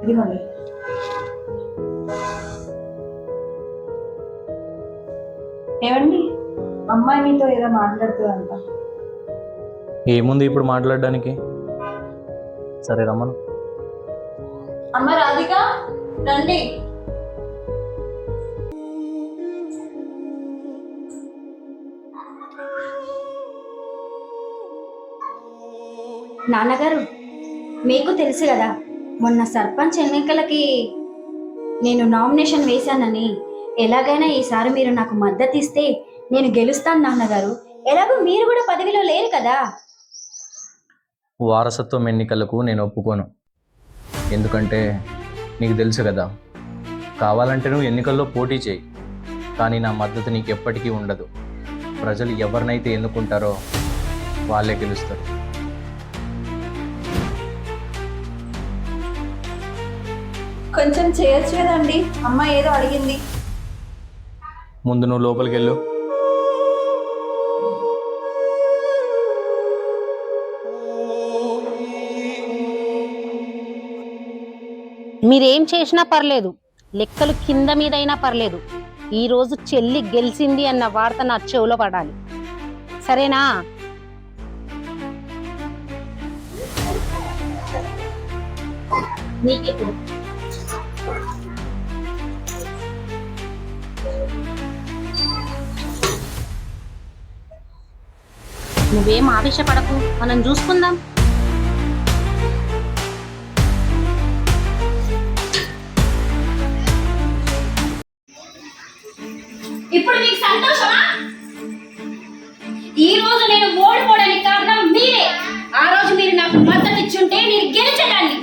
ఇదిగోండి. ఏమండి, అమ్మాయి మీతో ఏదో మాట్లాడుతుందంట. ఏముంది ఇప్పుడు మాట్లాడడానికి? సరే రమ్మను. అమ్మ రాధిక, రండి. నాన్నగారు, మీకు తెలుసు కదా మొన్న సర్పంచ్ ఎన్నికలకి నేను నామినేషన్ వేశానని. ఎలాగైనా ఈసారి మీరు నాకు మద్దతు ఇస్తే నేను గెలుస్తాను నాన్నగారు. ఎలాగో మీరు కూడా పదవిలో లేరు కదా. వారసత్వం ఎన్నికలకు నేను ఒప్పుకోను. ఎందుకంటే నీకు తెలుసు కదా, కావాలంటే నువ్వు ఎన్నికల్లో పోటీ చేయి, కానీ నా మద్దతు నీకు ఎప్పటికీ ఉండదు. ప్రజలు ఎవరినైతే ఎన్నుకుంటారో వాళ్ళే గెలుస్తారు. కొంచెం చేయొచ్చు కదండి, అమ్మాయి ఏదో అడిగింది. ముందు నువ్వు లోపలికి వెళ్ళు. మీరేం చేసినా పర్లేదు, లెక్కలు కింద మీదైనా పర్లేదు, ఈరోజు చెల్లి గెలిచింది అన్న వార్త నా చెవులో పడాలి. సరేనా? నువ్వేం ఆవేశపడకు, మనం చూసుకుందాం. ఇప్పుడు మీకు సంతోషమా? ఈ రోజు నేను ఓడిపోవడానికి కారణం మీరే. ఆ రోజు మీరు నాకు మద్దతు ఇచ్చుంటే నేను గెలిచేదాన్ని.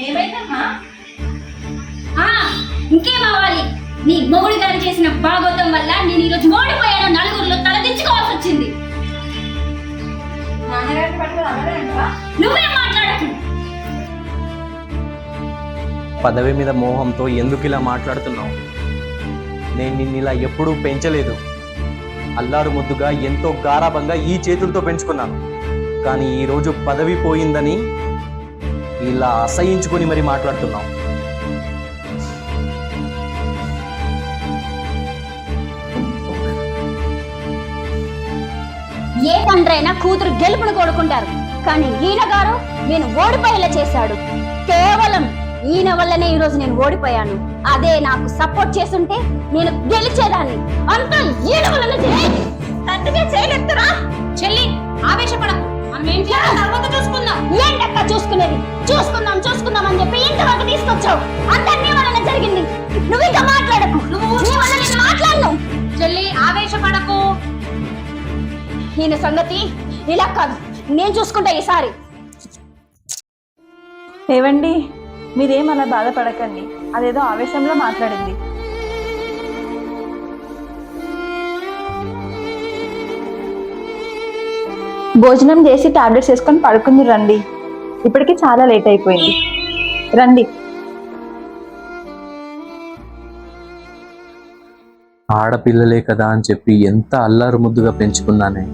ఏమైందమ్మా? ఇంకేం అవ్వాలి? నీ మొగుడి గారు చేసిన భాగవతం వల్ల నేను ఈరోజు ఓడిపోయాను. నలుగురిలో తలదించుకోవాల్సి వచ్చింది. నాన్నగారిని పట్టుకుని అడగలేంటా? నువ్వే మాట్లాడకు. పదవి మీద మోహంతో ఎందుకు ఇలా మాట్లాడుతున్నావు? నేను నిన్ను ఇలా ఎప్పుడూ పెంచలేదు. అల్లారు ముద్దుగా ఎంతో గారాబంగా ఈ చేతులతో పెంచుకున్నాను. కానీ ఈరోజు పదవి పోయిందని ఇలా అసహించుకొని మరి మాట్లాడుతున్నావు. ఏ తండ్రైనా కూతురు గెలుపును కోరుకుంటారు, కానీ ఈయన గారు నేను ఓడిపోయేలా చేశాడు. కేవలం ఈయన వల్లనే ఈ రోజు నేను ఓడిపోయాను. అదే నాకు సపోర్ట్ చేస్తుంటే నేను గెలిచేదాన్ని. అంతా ఈయన వల్లనే చేయలేదురా. చెల్లి, ఆవేశపడకు. మనం ఏం చేయాలో తర్వాత చూసుకుందాం. ఏంటక్క చూసుకునేది? చూసుకుందాం అని చెప్పి ఇంతవరకు తీసుకొచ్చావు. అంతా నీ వల్లనే జరిగింది. నువ్వు ఇంకా మాట్లాడకు. నీ వల్ల నేను మాట్లాడను. చెల్లి, ఆవేశపడకు. ఈయన సంగతి ఇలా కాదు, నేను చూసుకుంటా ఈసారి. ఏవండి, మీరేం అలా బాధపడకండి. అదేదో ఆవేశంలో మాట్లాడింది. భోజనం చేసి టాబ్లెట్స్ వేసుకొని పడుకుంది రండి. ఇప్పటికి చాలా లేట్ అయిపోయింది. రండి. ఆడపిల్లలే కదా అని చెప్పి ఎంత అల్లారు ముద్దుగా పెంచుకున్నానే.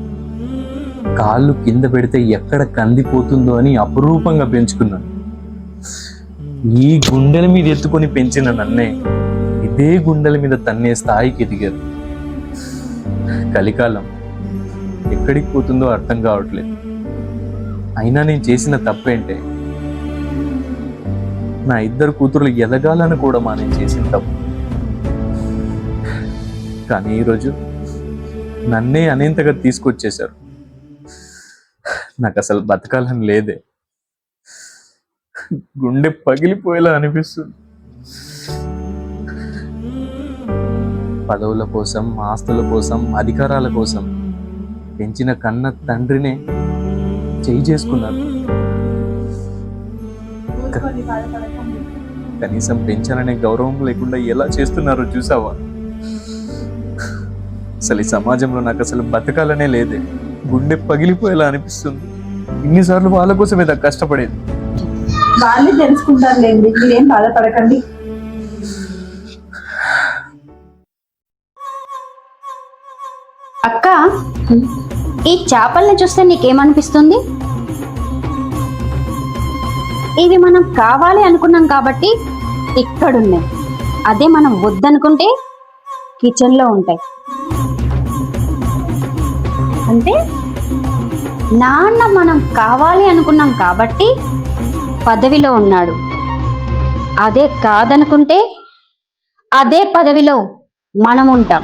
కాళ్ళు కింద పెడితే ఎక్కడ కందిపోతుందో అని అపురూపంగా పెంచుకున్నాను. ఈ గుండెల మీద ఎత్తుకొని పెంచిన నన్నే ఇదే గుండెల మీద తన్నే స్థాయికి ఎదిగారు. కలికాలం ఎక్కడికి పోతుందో అర్థం కావట్లేదు. అయినా నేను చేసిన తప్పేంటే? నా ఇద్దరు కూతుర్లు ఎదగాలని కూడా నేను చేసిన తప్పు. కానీ ఈరోజు నన్నే అనేంతగా తీసుకొచ్చేశారు. నాకు అసలు బతకాలని లేదే. గుండె పగిలిపోయేలా అనిపిస్తుంది. పదవుల కోసం, ఆస్తుల కోసం, అధికారాల కోసం పెంచిన కన్న తండ్రినే చేయి చేసుకున్నారు. కనీసం పెంచాలనే గౌరవం లేకుండా ఎలా చేస్తున్నారో చూసావా? అసలు ఈ సమాజంలో నాకు అసలు బతకాలనే లేదే. గుండె పగిలిపోయేలా అనిపిస్తుంది. ఇన్నిసార్లు వాళ్ళ కోసమే కష్టపడేది. వాళ్ళే తెలుసుకుంటారులేండి, మీరేం బాధపడకండి. అక్క, ఈ చేపల్ని చూస్తే నీకేమనిపిస్తుంది? ఇవి మనం కావాలి అనుకున్నాం కాబట్టి ఇక్కడున్నాయి. అదే మనం వద్దనుకుంటే కిచెన్ లో ఉంటాయి. అంటే నాన్న మనం కావాలి అనుకున్నాం కాబట్టి పదవిలో ఉన్నాడు. అదే కాదనుకుంటే అదే పదవిలో మనం ఉంటాం.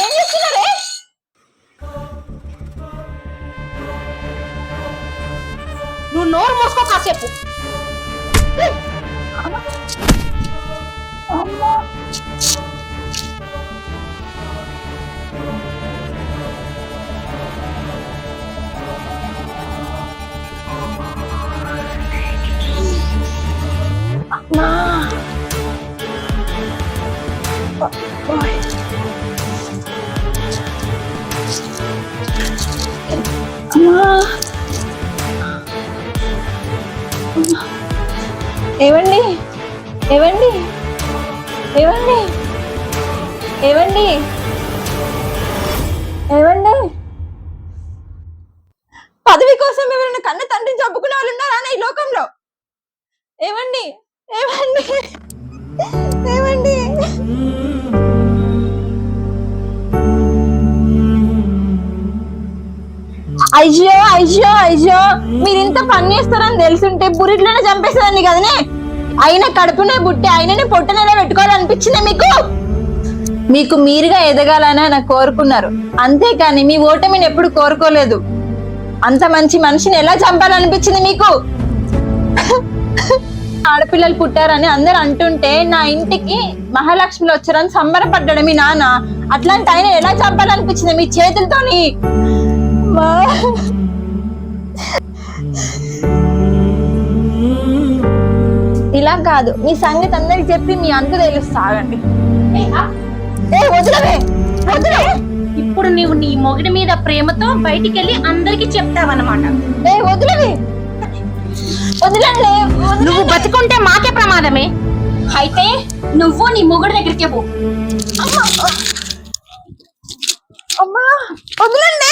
ఏం చేస్తున్నారే? నువ్వు నోరు మూసుకో కాసేపు. ఏవండి ఏవండి ఏవండి ఏవండి ఏవండి పదవి కోసం ఎవరైనా కన్న తండ్రిని చంపుకునే వాళ్ళు ఉన్నారా ఈ లోకంలో? ఏవండి ఏవండి ఏవండి అయ్యో అయ్యో అయ్యో, మీరు ఇంత పని చేస్తారని తెలుసుంటే బురిట్లోనే చంపేసేదాన్ని కదనే. అయిన కడుపునే బుట్టి అయిననే పొట్టనేలా పెట్టుకోవాలనిపించింది మీకు. మీకు మీరుగా ఎదగాలని నాకు కోరుకున్నారు, అంతేకాని మీ ఓటమిని ఎప్పుడు కోరుకోలేదు. అంత మంచి మనిషిని ఎలా చంపాలనిపించింది మీకు? ఆడపిల్లలు పుట్టారని అందరు అంటుంటే నా ఇంటికి మహాలక్ష్మిలో వచ్చారని సంబరపడ్డాడు మీ నాన్న. అట్లాంటి ఆయన ఎలా చంపాలనిపించింది మీ చేతులతోని? ఇలా కాదు, మీ సంగతి అందరికి చెప్పి మీ అంత తెలుస్తా. ఆగండి. వదిలవే వదిలే. ఇప్పుడు నువ్వు నీ మొగుడి మీద ప్రేమతో బయటికి వెళ్ళి అందరికి చెప్తావన్నమాట. వదిలవే వదిలండి. నువ్వు బతికుంటే మాకే ప్రమాదమే. అయితే నువ్వు నీ మొగుడి దగ్గరికి పో. అమ్మా వదిలండి.